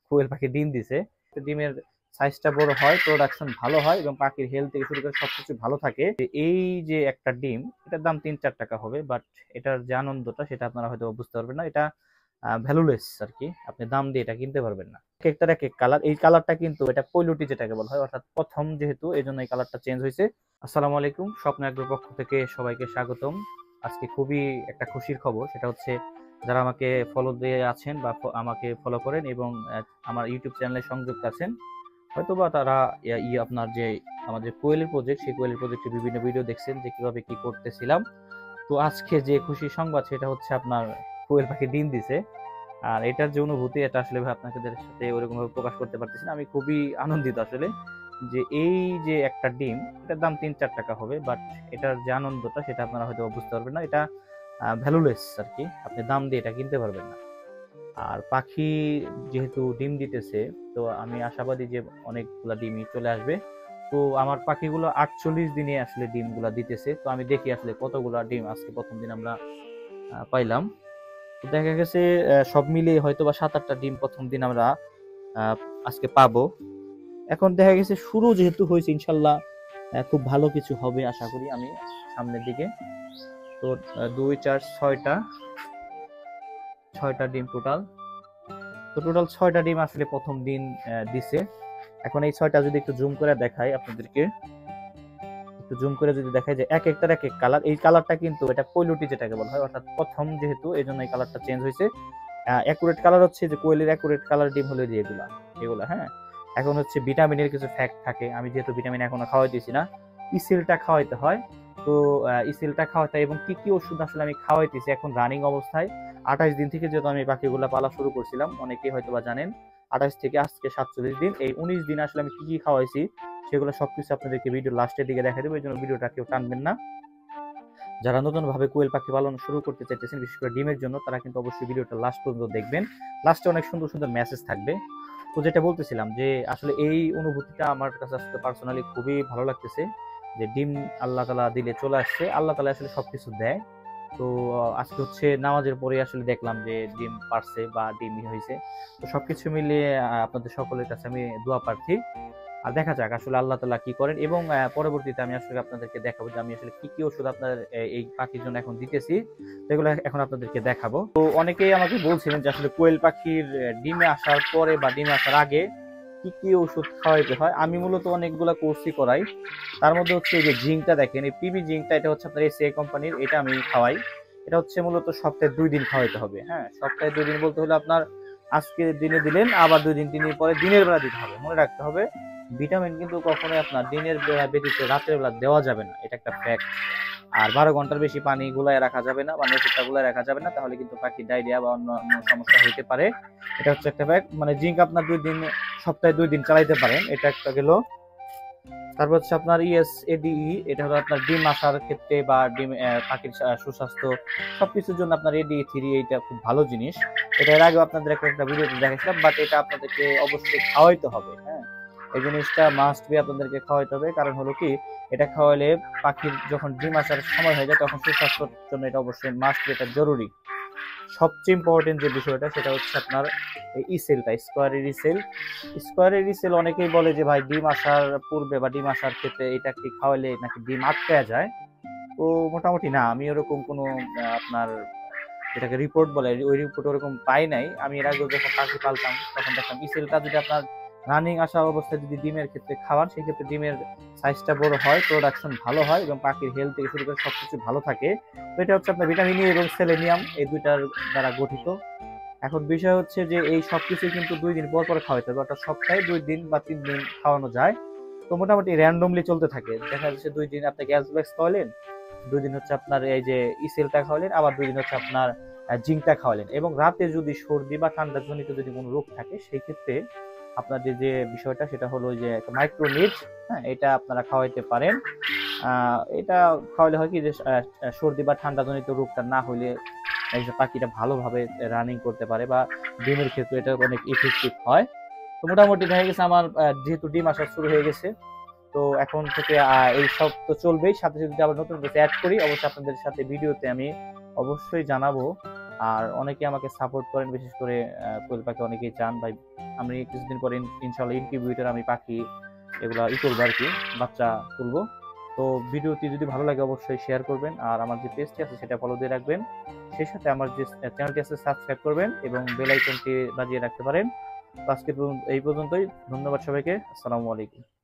কোয়েল পাখি ডিম দিছে। ডিমের সাইজটা বড় হয়, প্রোডাকশন ভালো হয় এবং পাখির হেলথ থেকে শুরু করে সবকিছু ভালো থাকে। এই যে একটা ডিম, এটার দাম ৩-৪ টাকা হবে, বাট এটার যে আনন্দটা সেটা আপনারা হয়তো বুঝতে পারবেন না। এটা ভ্যালুলেস আর কি, আপনি দাম দিয়ে এটা কিনতে পারবেন না। এক একটার এক এক কালার, এই কালারটা কিন্তু এটা পৈলুটি যেটাকে বলা হয়, অর্থাৎ প্রথম যেহেতু এই জন্য এই কালারটা চেঞ্জ হয়েছে। আসসালামু আলাইকুম, স্বপ্ন এগ্রোর পক্ষ থেকে সবাইকে স্বাগতম। আজকে খুবই একটা খুশির খবর, সেটা হচ্ছে যারা আমাকে ফলো দিয়ে আছেন বা আমাকে ফলো করেন এবং আমার ইউটিউব চ্যানেলে সংযুক্ত আছেন, হয়তোবা তারা আপনার যে আমাদের কোয়েলের প্রজেক্ট, সেই কোয়েলের প্রজেক্টে বিভিন্ন ভিডিও দেখছেন যে কিভাবে কি করতেছিলাম। তো আজকে যে খুশি সংবাদ সেটা হচ্ছে আপনার কোয়েল পাখি ডিম দিছে। আর এটার যে অনুভূতি, এটা আসলে আপনাদের সাথে ওরকম ভাবে প্রকাশ করতে পারতেছি না। আমি খুবই আনন্দিত আসলে যে এই যে একটা ডিম, এটার দাম ৩-৪ টাকা হবে, বাট এটার যে আনন্দটা সেটা আপনারা হয়তো বুঝতে পারবেন না। এটা ভ্যালুলেস আর কি, আপনি দাম দিয়ে এটা কিনতে পারবেন না। আর পাখি যেহেতু ডিম দিতেছে, তো আমি আশাবাদী যে অনেকগুলা ডিমই চলে আসবে। তো আমার পাখিগুলো ৪৮ দিনে আসলে ডিমগুলা দিতেছে। তো আমি দেখি আসলে কতগুলা ডিম আজকে প্রথম দিন আমরা পাইলাম। তো দেখা গেছে সব মিলিয়ে হয়তো বা ৭-৮টা ডিম প্রথম দিন আমরা আহ, আজকে পাবো। এখন দেখা গেছে শুরু যেহেতু হয়েছে, ইনশাল্লাহ খুব ভালো কিছু হবে আশা করি আমি সামনের দিকে। তো ২, ৪, ৬টা ডিম টোটাল। তো টোটাল ৬টা ডিম আসলে প্রথম দিন দিছে। এখন এই ৬টা যদি একটু জুম করে দেখাই আপনাদেরকে, একটু জুম করে যদি দেখাই যে এক একটার এক এক কালার, এই কালারটা কিন্তু এটা পৈলুটি যেটাকে বলা হয়, অর্থাৎ প্রথম যেহেতু এই জন্য এই কালারটা চেঞ্জ হয়েছে। অ্যাকুরেট কালার হচ্ছে যে কোয়েলের অ্যাকুরেট কালার ডিম হলো যে এগুলা হ্যাঁ। এখন হচ্ছে ভিটামিনের কিছু ফ্যাক্ট থাকে, আমি যেহেতু ভিটামিন এখনো খাওয়াইতেছি না, ইসিলটা খাওয়াইতে হয়। তো ইসিলটা খাওয়াতে হয় এবং কি কি ওষুধ আসলে আমি খাওয়াইতেছি এখন রানিং অবস্থায়। ২৮ দিন থেকে যেহেতু আমি পাখিগুলা পালা শুরু করছিলাম, অনেকেই হয়তো বা জানেন, ২৮ থেকে আজকে ৪৭ দিন, এই ১৯ দিন আসলে আমি কি কি খাওয়াইছি সেগুলো সবকিছু আপনাদেরকে ভিডিও লাস্টের দিকে দেখা দেবো। এই জন্য ভিডিওটা কেউ টানবেন না। যারা নতুন ভাবে কোয়েল পাখি পালন শুরু করতে চাইতেছেন, বিশেষ করে ডিমের জন্য, তারা কিন্তু অবশ্যই ভিডিওটা লাস্ট পর্যন্ত দেখবেন। লাস্টে অনেক সুন্দর সুন্দর মেসেজ থাকবে। তো যেটা বলতেছিলাম যে আসলে এই অনুভূতিটা আমার কাছে আসলে পার্সোনালি খুবই ভালো লাগতেছে যে ডিম আল্লাহ তালা দিলে চলে আসছে। আল্লাহ তালা আসলে সবকিছু দেয়। তো আজকে হচ্ছে নামাজের পরে আসলে দেখলাম যে ডিম পারছে বা ডিম হয়েছে। তো সবকিছু মিলিয়ে আপনাদের সকলের কাছে আমি দোয়া প্রার্থী। আর দেখা যাক আসলে আল্লাহ তাআলা কি করেন এবং পরবর্তীতে আমি আসলে আপনাদেরকে দেখাবো যে আমি আসলে কি কি ওষুধ আপনার এই পাখির জন্য এখন দিতেছি, সেগুলো এখন আপনাদেরকে দেখাবো। তো অনেকেই আমাকে বলছিলেন যে আসলে কোয়েল পাখির ডিমে আসার পরে বা ডিমে আসার আগে কি কি ওষুধ খাওয়াইতে হয়। আমি মূলত অনেকগুলা কোর্সই করাই। তার মধ্যে হচ্ছে এই যে জিঙ্কটা দেখেন, এই পিবি জিঙ্কটা, এটা হচ্ছে আপনার এসিআই কোম্পানির, এটা আমি খাওয়াই। এটা হচ্ছে মূলত সপ্তাহে ২ দিন খাওয়াইতে হবে। হ্যাঁ, সপ্তাহে ২ দিন বলতে হলে আপনার আজকে দিনে দিলেন, আবার ২ দিন ৩ দিন পরে দিনের বেলা দিতে হবে। মনে রাখতে হবে ভিটামিন কিন্তু কখনোই আপনার দিনের বেলা ব্যতীত রাতের বেলা দেওয়া যাবে না, এটা একটা ফ্যাক্ট। আর ১২ ঘন্টার বেশি পানি গুলায় রাখা যাবে না বা ওষুধটা গুলায় রাখা যাবে না, তাহলে কিন্তু পাখির ডায়রিয়া বা অন্য অন্য সমস্যা হইতে পারে। এটা হচ্ছে একটা ফ্যাক্ট। মানে জিঙ্ক আপনার ২ দিন, সপ্তাহে ২ দিন চালাইতে পারেন, এটা একটা গেল। তারপর হচ্ছে আপনার ইএসএডিই, এটা হলো আপনার ডিম আসার ক্ষেত্রে বা ডিম পাখির সুস্বাস্থ্য সবকিছুর জন্য আপনার এডি3, এইটা খুব ভালো জিনিস। এটা এর আগে আপনাদের একটা ভিডিওতে দেখাচ্ছিলাম, বাট এটা আপনাদেরকে অবশ্যই খাওয়াইতে হবে। হ্যাঁ, এই জিনিসটা মাস্ট বি আপনাদেরকে খাওয়াইতে হবে। কারণ হলো কি, এটা খাওয়াইলে পাখির যখন ডিম আসার সময় হয়ে যায় তখন সুস্বাস্থ্যের জন্য এটা অবশ্যই মাস্ট বি, এটা জরুরি। সবচেয়ে ইম্পর্টেন্ট যে বিষয়টা সেটা হচ্ছে আপনার ইসেলটা, স্কোয়ারের ইসেল। স্কোয়ারের ইসেল অনেকেই বলে যে ভাই ডিম আসার পূর্বে বা ডিম আসার ক্ষেত্রে এটা কি খাওয়ালে নাকি ডিম আটকে যায়। তো মোটামুটি না, আমি ওরকম কোনো আপনার যেটাকে রিপোর্ট বলে ওই রিপোর্ট ওরকম পাই নাই। আমি এর আগে যখন পাখি পালতাম তখন দেখলাম ইসেলটা যদি আপনার রানিং আসা অবস্থায় যদি ডিমের ক্ষেত্রে খাওয়ান, সেই ক্ষেত্রে ডিমের সাইজটা বড় হয়, প্রোডাকশন ভালো হয় এবং পাখির হেলথ থেকে শুরু করে সবকিছু ভালো থাকে। তো এটা হচ্ছে আপনার ভিটামিন ই এবং সেলেনিয়াম, এই দুইটার দ্বারা গঠিত। এখন বিষয় হচ্ছে যে এই সবকিছু কিন্তু ২ দিন পর পর খাওয়াইতে হবে, অর্থাৎ সপ্তাহে ২ দিন বা ৩ দিন খাওয়ানো যায়। তো মোটামুটি র্যান্ডমলি চলতে থাকে। দেখা যাচ্ছে ২ দিন আপনি গ্যাসব্যাক্স খাওয়ালেন, ২ দিন হচ্ছে আপনার এই যে ইসেলটা খাওয়ালেন, আবার ২ দিন হচ্ছে আপনার জিঙ্কটা খাওয়ালেন। এবং রাতে যদি সর্দি বা ঠান্ডা জনিত যদি কোনো রোগ থাকে, সেই ক্ষেত্রে আপনার যে যে বিষয়টা সেটা হলো যে মাইক্রোনিট, হ্যাঁ, এটা আপনারা খাওয়াইতে পারেন। এটা খাওয়ালে হয় কি যে সর্দি বা ঠান্ডা জনিত রোগটা না হইলে এই যে পাখিটা ভালোভাবে রানিং করতে পারে বা ডিমের ক্ষেত্রে এটা অনেক ইফেক্টিভ হয়। তো মোটামুটি দেখা গেছে আমার যেহেতু ডিম আসা শুরু হয়ে গেছে, তো এখন থেকে এই সব তো চলবেই, সাথে সাথে যদি আবার নতুন কিছু অ্যাড করি অবশ্যই আপনাদের সাথে ভিডিওতে আমি অবশ্যই জানাবো আর অনেকে আমাকে সাপোর্ট করেন, বিশেষ করে কোয়েল পাখি অনেকেই চান ভাই আমি কিছুদিন পরে ইনশাল্লাহ ইনকিউবেটর আমি পাখি এগুলা করবো আর কি, বাচ্চা তুলবো। তো ভিডিওটি যদি ভালো লাগে অবশ্যই শেয়ার করবেন, আর আমার যে পেজটি আছে সেটা ফলো দিয়ে রাখবেন, সেই সাথে আমার যে চ্যানেলটি আছে সাবস্ক্রাইব করবেন এবং বেল আইকনটি বাজিয়ে রাখতে পারেন। তো আজকে এই পর্যন্তই, ধন্যবাদ সবাইকে, আসসালামু আলাইকুম।